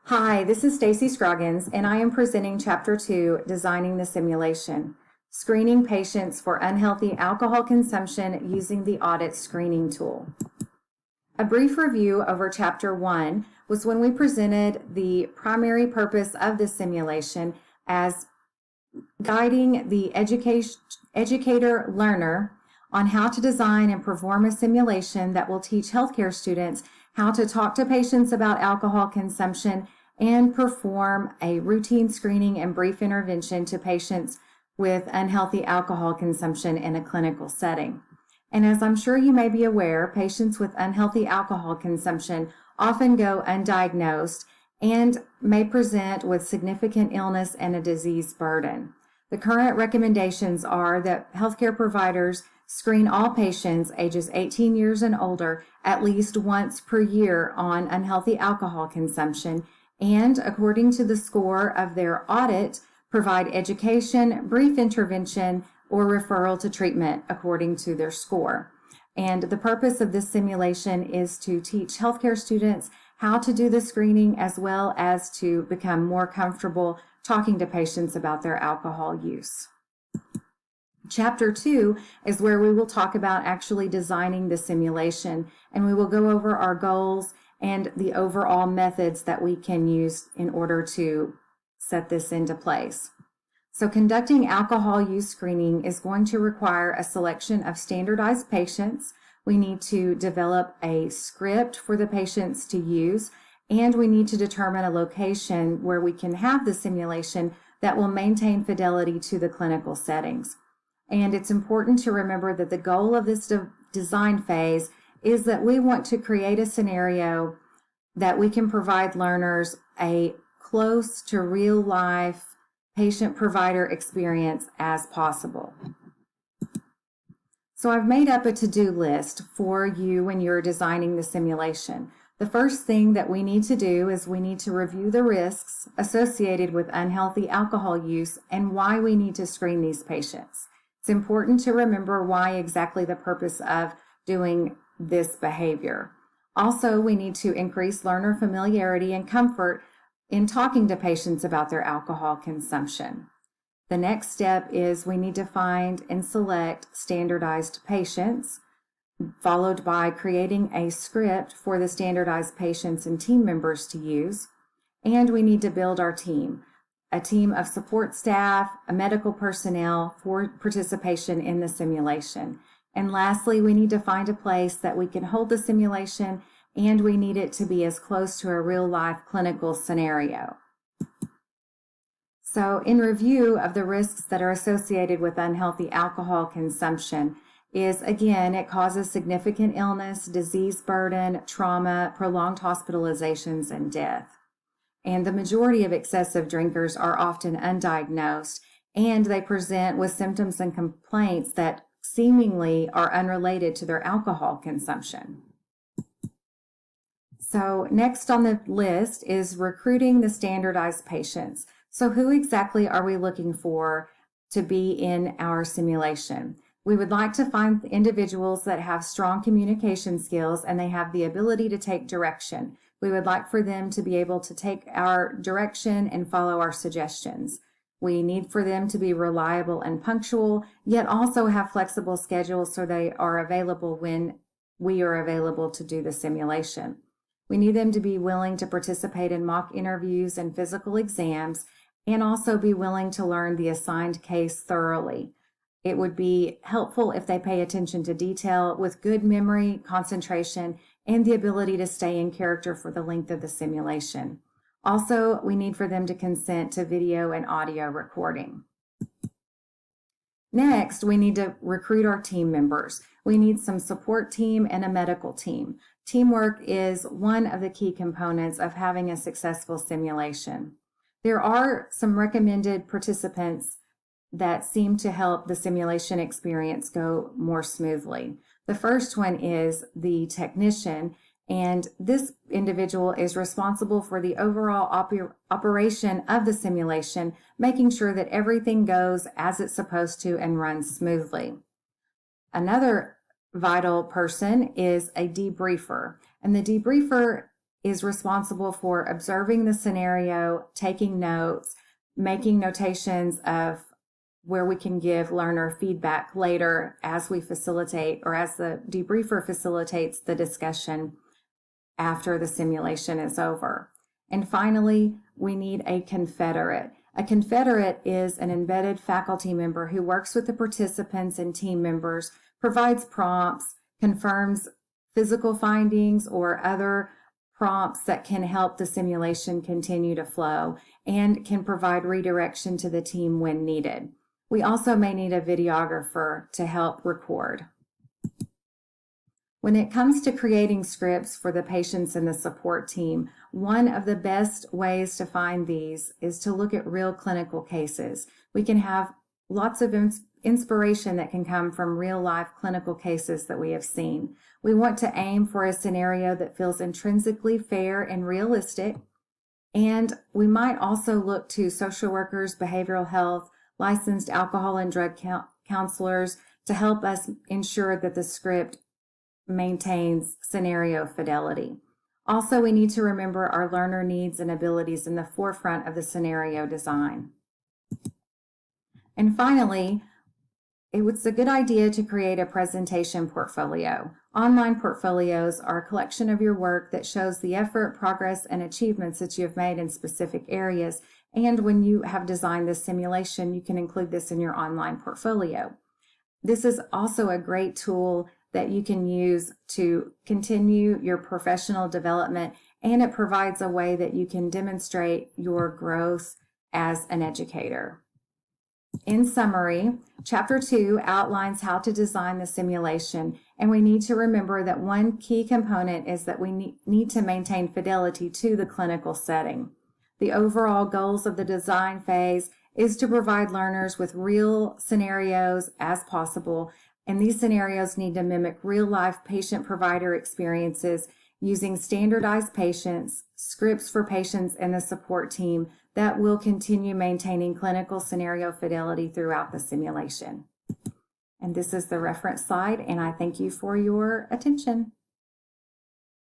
Hi, this is Stacy Scroggins, and I am presenting Chapter 2, Designing the Simulation, Screening Patients for Unhealthy Alcohol Consumption Using the Audit Screening Tool. A brief review over Chapter 1 was when we presented the primary purpose of the simulation as guiding the educator-learner on how to design and perform a simulation that will teach healthcare students how to talk to patients about alcohol consumption and perform a routine screening and brief intervention to patients with unhealthy alcohol consumption in a clinical setting. And as I'm sure you may be aware, patients with unhealthy alcohol consumption often go undiagnosed and may present with significant illness and a disease burden. The current recommendations are that healthcare providers screen all patients ages 18 years and older at least once per year on unhealthy alcohol consumption, and according to the score of their audit, provide education, brief intervention, or referral to treatment according to their score. And the purpose of this simulation is to teach healthcare students how to do the screening as well as to become more comfortable talking to patients about their alcohol use. Chapter 2 is where we will talk about actually designing the simulation, and we will go over our goals and the overall methods that we can use in order to set this into place. So conducting alcohol use screening is going to require a selection of standardized patients. We need to develop a script for the patients to use, and we need to determine a location where we can have the simulation that will maintain fidelity to the clinical settings. And it's important to remember that the goal of this design phase is that we want to create a scenario that we can provide learners a close to real life patient-provider experience as possible. So I've made up a to-do list for you when you're designing the simulation. The first thing that we need to do is we need to review the risks associated with unhealthy alcohol use and why we need to screen these patients. It's important to remember why exactly the purpose of doing this behavior. Also, we need to increase learner familiarity and comfort in talking to patients about their alcohol consumption. The next step is we need to find and select standardized patients, followed by creating a script for the standardized patients and team members to use. And we need to build our team, a team of support staff, a medical personnel for participation in the simulation. And lastly, we need to find a place that we can hold the simulation, and we need it to be as close to a real-life clinical scenario. So in review of the risks that are associated with unhealthy alcohol consumption is, again, it causes significant illness, disease burden, trauma, prolonged hospitalizations, and death. And the majority of excessive drinkers are often undiagnosed, and they present with symptoms and complaints that seemingly are unrelated to their alcohol consumption. So next on the list is recruiting the standardized patients. So who exactly are we looking for to be in our simulation? We would like to find individuals that have strong communication skills and they have the ability to take direction. We would like for them to be able to take our direction and follow our suggestions. We need for them to be reliable and punctual, yet also have flexible schedules so they are available when we are available to do the simulation. We need them to be willing to participate in mock interviews and physical exams, and also be willing to learn the assigned case thoroughly. It would be helpful if they pay attention to detail with good memory, concentration, and the ability to stay in character for the length of the simulation. Also, we need for them to consent to video and audio recording. Next, we need to recruit our team members. We need some support team and a medical team. Teamwork is one of the key components of having a successful simulation. There are some recommended participants that seem to help the simulation experience go more smoothly. The first one is the technician, and this individual is responsible for the overall operation of the simulation, making sure that everything goes as it's supposed to and runs smoothly. Another vital person is a debriefer, and the debriefer is responsible for observing the scenario, taking notes, making notations of where we can give learner feedback later as we facilitate, or as the debriefer facilitates the discussion after the simulation is over. And finally, we need a confederate. A confederate is an embedded faculty member who works with the participants and team members, provides prompts, confirms physical findings or other prompts that can help the simulation continue to flow, and can provide redirection to the team when needed. We also may need a videographer to help record. When it comes to creating scripts for the patients and the support team, one of the best ways to find these is to look at real clinical cases. We can have lots of inspiration that can come from real life clinical cases that we have seen. We want to aim for a scenario that feels intrinsically fair and realistic. And we might also look to social workers, behavioral health, licensed alcohol and drug counselors to help us ensure that the script maintains scenario fidelity. Also, we need to remember our learner needs and abilities in the forefront of the scenario design. And finally, it was a good idea to create a presentation portfolio. Online portfolios are a collection of your work that shows the effort, progress, and achievements that you have made in specific areas. And when you have designed this simulation, you can include this in your online portfolio. This is also a great tool that you can use to continue your professional development, and it provides a way that you can demonstrate your growth as an educator. In summary, Chapter 2 outlines how to design the simulation, and we need to remember that one key component is that we need to maintain fidelity to the clinical setting. The overall goals of the design phase is to provide learners with real scenarios as possible, and these scenarios need to mimic real-life patient-provider experiences using standardized patients, scripts for patients and the support team that will continue maintaining clinical scenario fidelity throughout the simulation. And this is the reference slide, and I thank you for your attention.